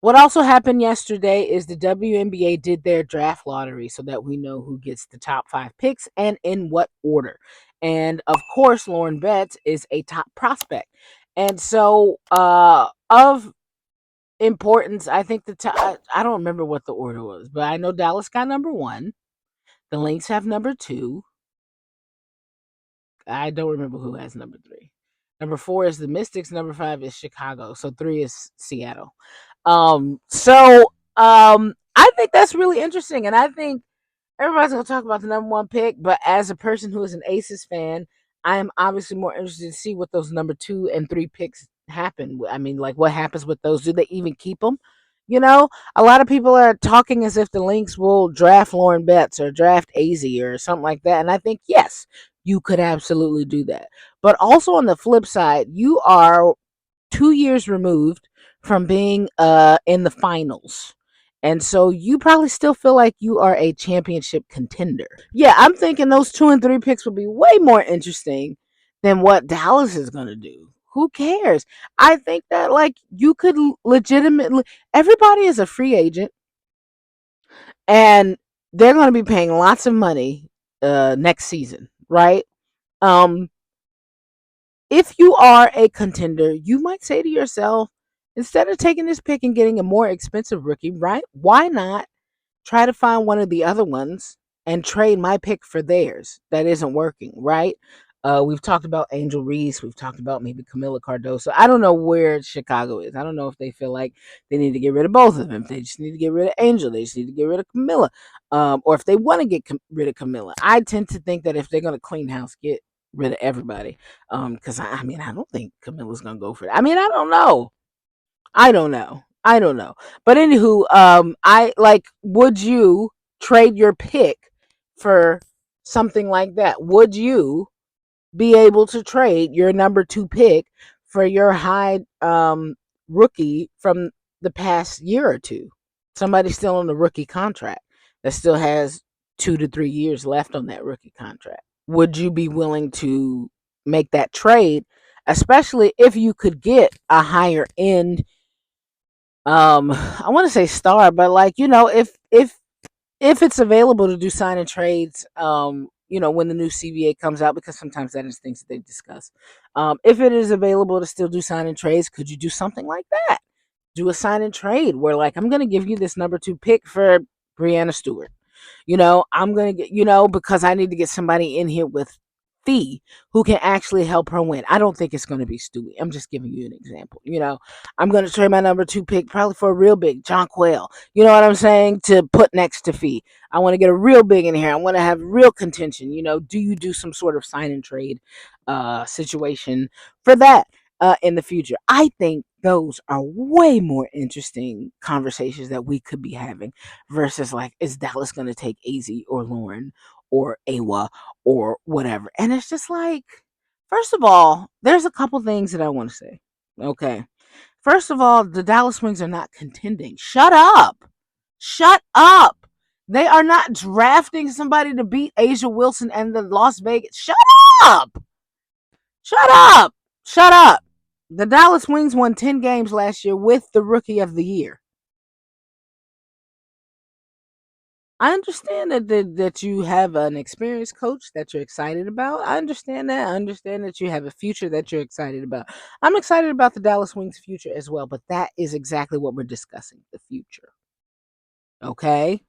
What also happened yesterday is the WNBA did their draft lottery so that we know who gets the top 5 picks and in what order. And of course, Lauren Betts is a top prospect. And so, of importance, I think I don't remember what the order was, but I know Dallas got number one. The Lynx have number two. I don't remember who has number three. Number four is the Mystics. Number five is Chicago. So three is Seattle. I think that's really interesting, and I think everybody's gonna talk about the number one pick. But as a person who is an Aces fan, I am obviously more interested to see what those number 2 and 3 picks happen. I mean, like what happens with those? Do they even keep them? A lot of people are talking as if the Lynx will draft Lauren Betts or draft Azzi or something like that, and I think yes, you could absolutely do that. But also on the flip side, you are 2 years removed from being in the finals. And so you probably still feel like you are a championship contender. Yeah, I'm thinking those 2 and 3 picks will be way more interesting than what Dallas is going to do. Who cares? I think that like you could legitimately everybody is a free agent and they're going to be paying lots of money next season, right? Um if you are a contender, you might say to yourself, instead of taking this pick and getting a more expensive rookie, right? Why not try to find one of the other ones and trade my pick for theirs that isn't working, right? We've talked about Angel Reese. We've talked about maybe Camila Cardoso. I don't know where Chicago is. I don't know if they feel like they need to get rid of both of them. If they just need to get rid of Angel, they just need to get rid of Camila. Or if they want to get rid of Camila. I tend to think that if they're going to clean house, get rid of everybody. Because I mean, I don't think Camilla's going to go for it. I mean, I don't know. I don't know. But anywho, I like. Would you trade your pick for something like that? Would you be able to trade your number 2 pick for your high rookie from the past year or two? Somebody still on the rookie contract that still has 2 to 3 years left on that rookie contract. Would you be willing to make that trade, especially if you could get a higher end I want to say star, but like if it's available to do sign and trades, when the new CBA comes out, because sometimes that is things that they discuss. If it is available to still do sign and trades, could you do something like that? Do a sign and trade where like I'm gonna give you this number 2 pick for Brianna Stewart. I'm gonna get because I need to get somebody in here with fee who can actually help her win. I don't think it's going to be Stewie. I'm just giving you an example. I'm going to trade my number 2 pick probably for a real big John Quayle. You know what I'm saying? To put next to fee. I want to get a real big in here. I want to have real contention. Do you do some sort of sign and trade situation for that in the future? I think those are way more interesting conversations that we could be having versus like, is Dallas going to take AZ or Lauren or Awa or whatever? And it's just like, first of all, there's a couple things that I want to say. Okay. First of all, the Dallas Wings are not contending. Shut up. Shut up. They are not drafting somebody to beat Asia Wilson and the Las Vegas. Shut up. Shut up. Shut up. The Dallas Wings won 10 games last year with the rookie of the year. I understand that you have an experienced coach that you're excited about. I understand that. I understand that you have a future that you're excited about. I'm excited about the Dallas Wings' future as well, but that is exactly what we're discussing, the future. Okay?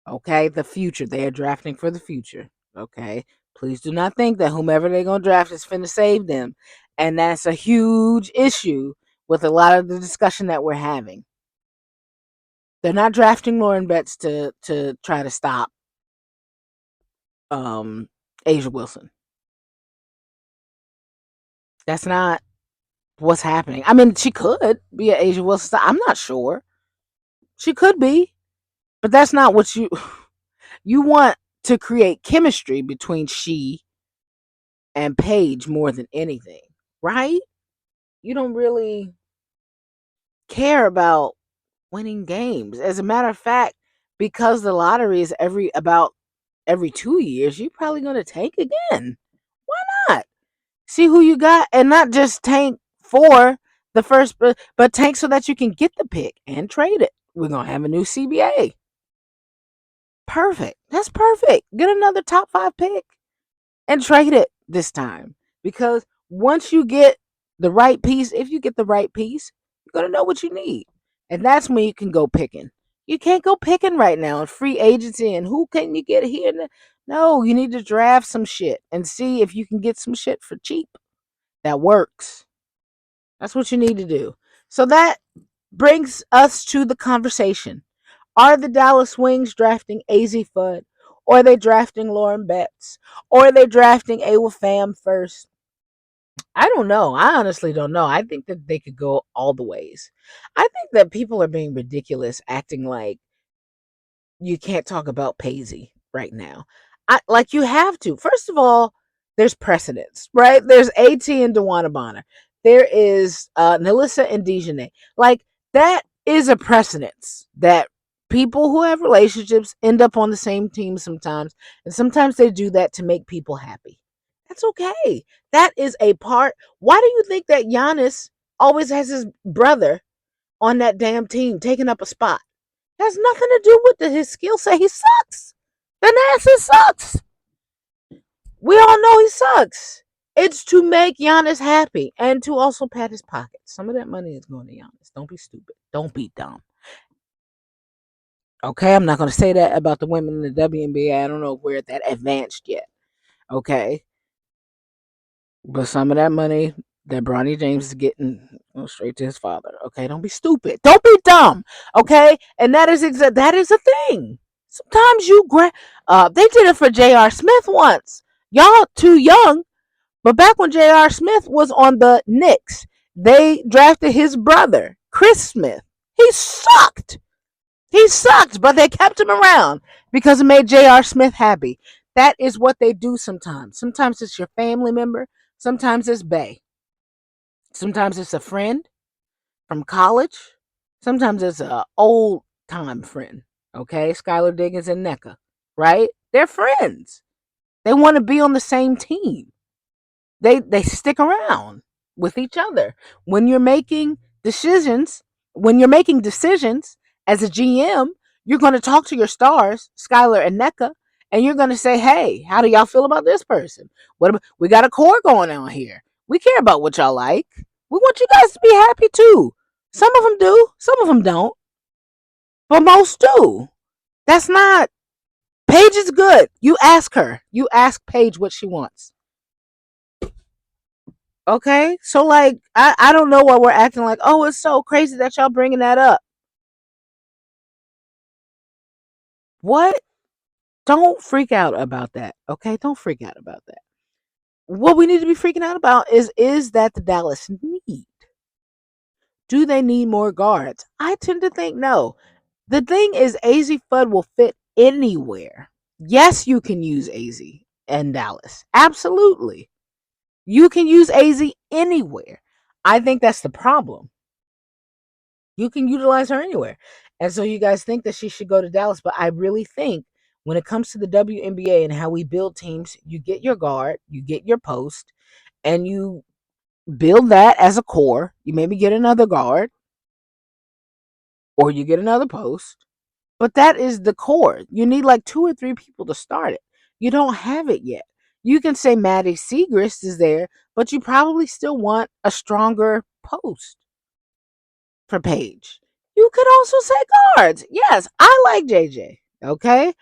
Okay, the future. They are drafting for the future. Okay? Please do not think that whomever they're going to draft is finna save them. And that's a huge issue with a lot of the discussion that we're having. They're not drafting Lauren Betts to try to stop um Asia Wilson. That's not what's happening. I mean, she could be an Asia Wilson. I'm not sure. She could be, but that's not what you want to create chemistry between she and Paige more than anything, right? You don't really care about winning games. As a matter of fact, because the lottery is every 2 years, you're probably going to tank again. Why not? See who you got and not just tank for the first, but tank so that you can get the pick and trade it. We're gonna have a new CBA. Perfect. That's perfect. Get another top 5 pick and trade it this time. Because once you get the right piece, if you get the right piece, you're gonna know what you need. And that's when you can go picking. You can't go picking right now in free agency and who can you get here? No, you need to draft some shit and see if you can get some shit for cheap that works. That's what you need to do. So that brings us to the conversation. Are the Dallas Wings drafting Azzi Fudd? Or are they drafting Lauren Betts? Or are they drafting Awa Pham first? I don't know. I honestly don't know. I think that they could go all the ways. I think that people are being ridiculous, acting like you can't talk about Paisley right now. Like you have to. First of all, there's precedence, right? There's AT and Dewana Bonner. There is Nalissa and Dejanay. Like that is a precedence that people who have relationships end up on the same team sometimes, and sometimes they do that to make people happy. That's okay. That is a part. Why do you think that Giannis always has his brother on that damn team taking up a spot? Has nothing to do with his skill set. He sucks. Thanasis sucks. We all know he sucks. It's to make Giannis happy and to also pat his pockets. Some of that money is going to Giannis. Don't be stupid. Don't be dumb. Okay, I'm not going to say that about the women in the WNBA. I don't know if we're that advanced yet. Okay, but some of that money that Bronny James is getting goes straight to his father. Okay, don't be stupid. Don't be dumb. Okay, and that is that is a thing. Sometimes they did it for J.R. Smith once. Y'all too young, but back when J.R. Smith was on the Knicks, they drafted his brother, Chris Smith. He sucked. He sucked, but they kept him around because it made J.R. Smith happy. That is what they do sometimes. Sometimes it's your family member. Sometimes it's Bay. Sometimes it's a friend from college. Sometimes it's an old time friend. Okay, Skylar Diggins and NECA, right? They're friends. They want to be on the same team. They stick around with each other. When you're making decisions, when you're making decisions as a GM, you're going to talk to your stars, Skylar and NECA, and you're going to say, "Hey, how do y'all feel about this person? We got a core going on here. We care about what y'all like. We want you guys to be happy too. Some of them do, some of them don't, but most do. That's not Paige is good. You ask her. You ask Paige what she wants. Okay, so like I don't know why we're acting like, oh, it's so crazy that y'all bringing that up. What? Don't freak out about that. Okay, don't freak out about that. What we need to be freaking out about is that the Dallas need? Do they need more guards? I tend to think no. The thing is, AZ Fudd will fit anywhere. Yes, you can use AZ in Dallas. Absolutely, you can use AZ anywhere. I think that's the problem. You can utilize her anywhere. And so you guys think that she should go to Dallas, but I really think when it comes to the WNBA and how we build teams, you get your guard, you get your post, and you build that as a core. You maybe get another guard or you get another post, but that is the core. You need like 2 or 3 people to start it. You don't have it yet. You can say Maddie Segrist is there, but you probably still want a stronger post for Paige. You could also say guards. Yes, I like JJ. Okay,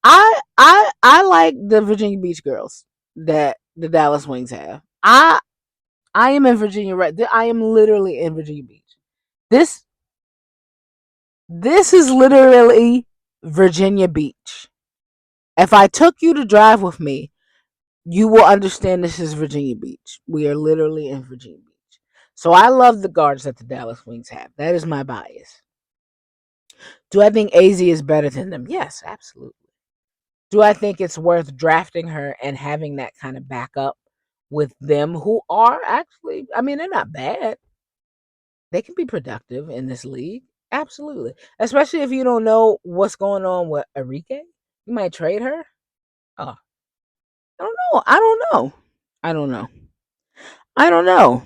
I like the Virginia Beach girls that the Dallas Wings have. I am in Virginia right. I am literally in Virginia Beach. This this is literally Virginia Beach. If I took you to drive with me, you will understand this is Virginia Beach. We are literally in Virginia Beach. So I love the guards that the Dallas Wings have. That is my bias. Do I think AZ is better than them? Yes, absolutely. Do I think it's worth drafting her and having that kind of backup with them who are actually, I mean, they're not bad. They can be productive in this league. Absolutely. Especially if you don't know what's going on with Enrique. You might trade her. Oh, I don't know. I don't know. I don't know. I don't know.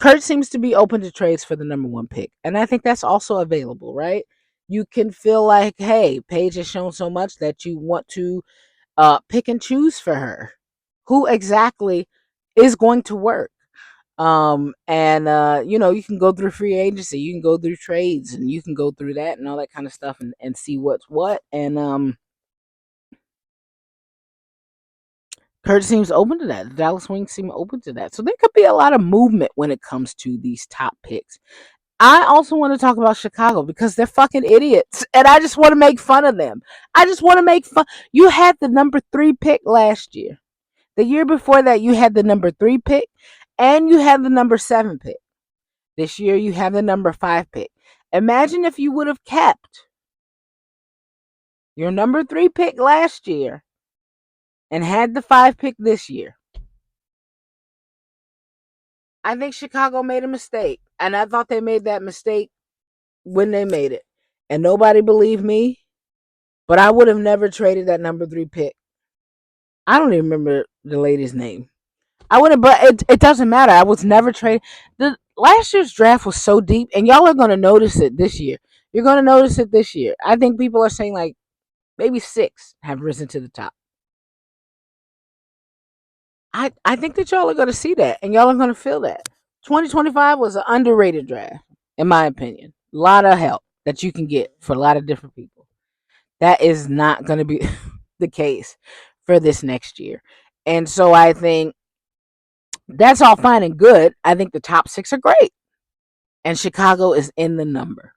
Kurt seems to be open to trades for the number one pick. And I think that's also available, right? You can feel like, hey, Paige has shown so much that you want to pick and choose for her. Who exactly is going to work? And you can go through free agency, you can go through trades, and you can go through that and all that kind of stuff and see what's what. And Kurt seems open to that. The Dallas Wings seem open to that. So there could be a lot of movement when it comes to these top picks. I also want to talk about Chicago because they're fucking idiots. And I just want to make fun of them. I just want to make fun. You had the number 3 pick last year. The year before that, you had the number 3 pick and you had the number 7 pick. This year, you have the number 5 pick. Imagine if you would have kept your number 3 pick last year and had the 5 pick this year. I think Chicago made a mistake. And I thought they made that mistake when they made it. And nobody believed me. But I would have never traded that number 3 pick. I don't even remember the lady's name. I would have, but it doesn't matter. I was never traded. The last year's draft was so deep, and y'all are gonna notice it this year. You're gonna notice it this year. I think people are saying like maybe 6 have risen to the top. I think that y'all are gonna see that, and y'all are gonna feel that. 2025 was an underrated draft, in my opinion. A lot of help that you can get for a lot of different people. That is not gonna be the case for this next year, and so I think that's all fine and good. I think the top 6 are great. And Chicago is in the number.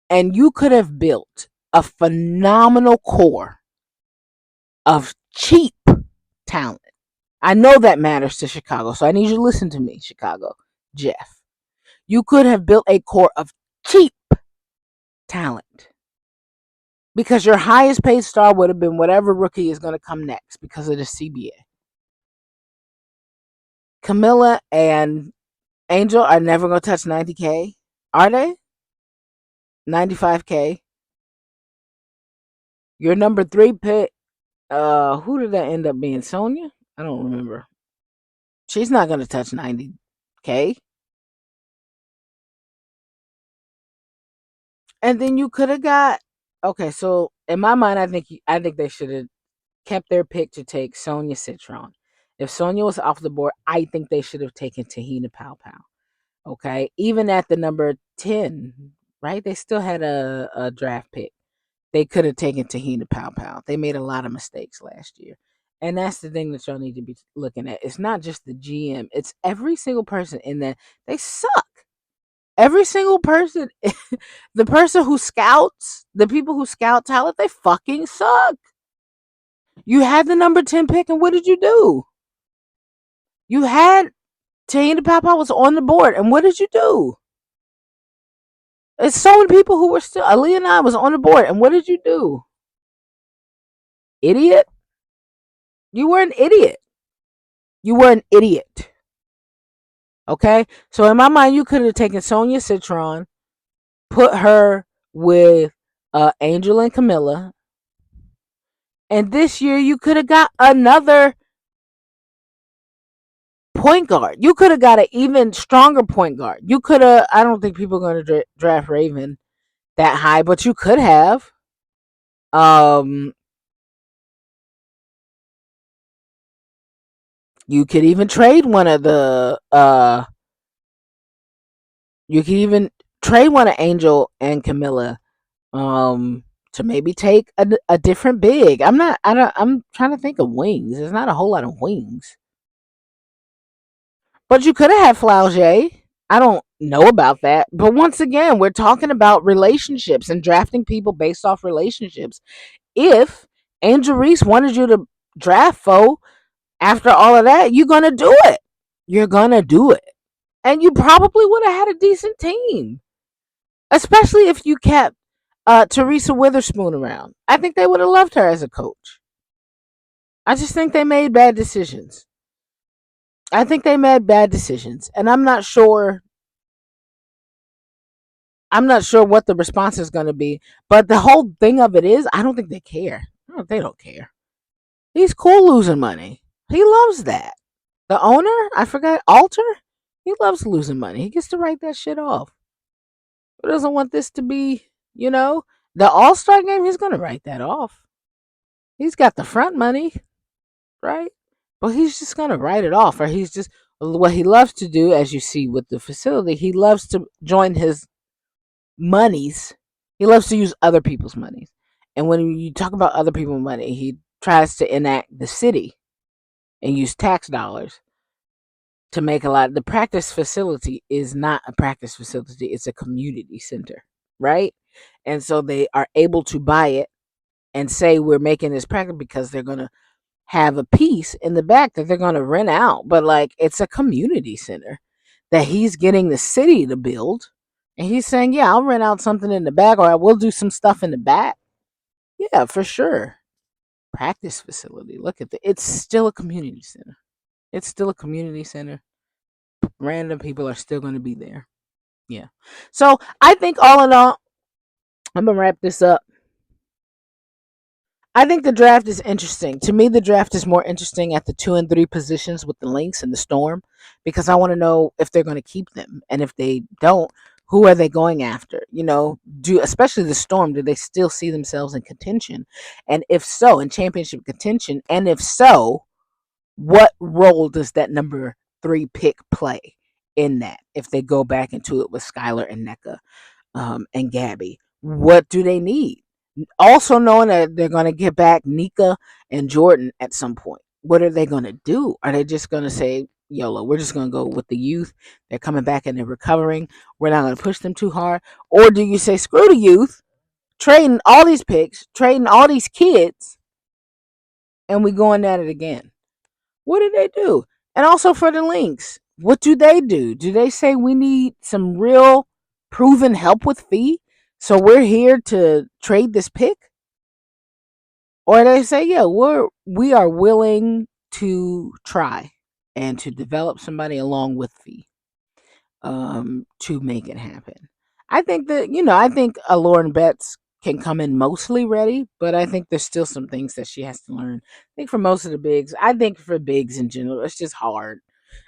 And you could have built a phenomenal core of cheap talent. I know that matters to Chicago, so I need you to listen to me, Chicago, Jeff. You could have built a core of cheap talent because your highest paid star would have been whatever rookie is going to come next because of the CBA. Camilla and Angel are never going to touch 90K, are they? 95K. Your number 3 pick, who did that end up being? Sonya? I don't remember. She's not going to touch 90K. And then you could have got, okay, so in my mind, I think they should have kept their pick to take Sonya Citron. If Sonya was off the board, I think they should have taken Tahina Pow Pow. Okay, even at the number 10, right? They still had a draft pick. They could have taken Tahina Pow Pow. They made a lot of mistakes last year. And that's the thing that y'all need to be looking at. It's not just the GM, it's every single person in that. They suck. Every single person, the person who scouts, the people who scout talent, they fucking suck. You had the number 10 pick, and what did you do? You had Tahina Pow Pow was on the board, and what did you do? It's so many people who were still. Aaliyah and I was on the board, and what did you do? Idiot? You were an idiot. You were an idiot. Okay? So in my mind, you could have taken Sonya Citron, put her with Angel and Camilla. And this year you could have got another point guard. You could have got an even stronger point guard. You could have, I don't think people are going to draft Raven that high, but you could have. You could even trade one of the you could even trade one of Angel and Camilla to maybe take a different big. I'm trying to think of wings. There's not a whole lot of wings. But you could have had Flaugier. I don't know about that. But once again, we're talking about relationships and drafting people based off relationships. If Angel Reese wanted you to draft Foe after all of that, you're gonna do it. You're gonna do it. And you probably would have had a decent team. Especially if you kept Teresa Witherspoon around. I think they would have loved her as a coach. I just think they made bad decisions. I think they made bad decisions. And I'm not sure what the response is going to be. But the whole thing of it is, I don't think they care. They don't care. He's cool losing money. He loves that. The owner, I forgot, Alter. He loves losing money. He gets to write that shit off. He doesn't want this to be, you know, the All Star game. He's gonna write that off. He's got the front money, right? But he's just gonna write it off, or he's just what he loves to do, as you see with the facility. He loves to join his monies. He loves to use other people's monies, and when you talk about other people's money, he tries to enact the city and use tax dollars to make a lot. The practice facility is not a practice facility; it's a community center, right? And so they are able to buy it and say we're making this practice because they're gonna have a piece in the back that they're gonna rent out. But like it's a community center that he's getting the city to build. And he's saying, yeah, I'll rent out something in the back or I will do some stuff in the back. Yeah, for sure. Practice facility. Look at it's still a community center. It's still a community center. Random people are still going to be there. Yeah. So I think all in all, I'm going to wrap this up. I think the draft is interesting. To me, the draft is more interesting at the 2 and 3 positions with the Lynx and the Storm because I want to know if they're going to keep them, and if they don't, who are they going after? You know, do especially the Storm, do they still see themselves in contention? And if so, in championship contention, and if so, what role does that number 3 pick play in that? If they go back into it with Skylar and NECA and Gabby, what do they need? Also knowing that they're going to get back Nika and Jordan at some point. What are they going to do? Are they just going to say, YOLO, we're just going to go with the youth? They're coming back and they're recovering. We're not going to push them too hard. Or do you say, screw the youth, trading all these picks, trading all these kids, and we going at it again? What do they do? And also for the Lynx, what do they do? Do they say we need some real proven help with fee? So we're here to trade this pick? Or they say, yeah, we are willing to try and to develop somebody along with fee to make it happen. I think that, I think Lauren Betts can come in mostly ready, but I think there's still some things that she has to learn. I think for most of the bigs, I think for bigs in general, it's just hard.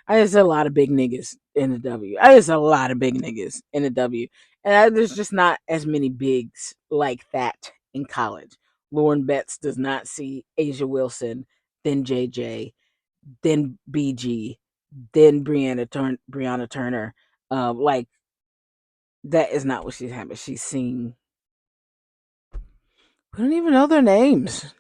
I just a lot of big niggas in the W. I just a lot of big niggas in the W. And there's just not as many bigs like that in college. Lauren Betts does not see Asia Wilson, then JJ, then BG, then Brianna Turner. Like that is not what she's having. She's seeing. We don't even know their names.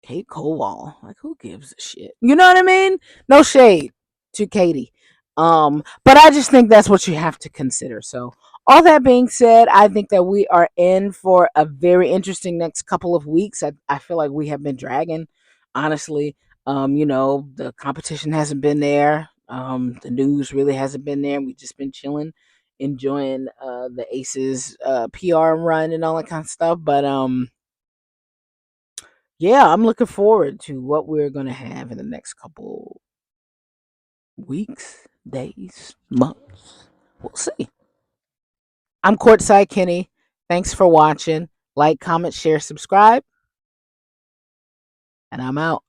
Kate Kowal. Like who gives a shit? You know what I mean? No shade to Katie. But I just think that's what you have to consider. So all that being said, I think that we are in for a very interesting next couple of weeks. I feel like we have been dragging, honestly. The competition hasn't been there. The news really hasn't been there. We've just been chilling, enjoying the Aces PR run and all that kind of stuff. But yeah, I'm looking forward to what we're going to have in the next couple weeks, days, months. We'll see. I'm Courtside Kenny. Thanks for watching. Like, comment, share, subscribe, and I'm out.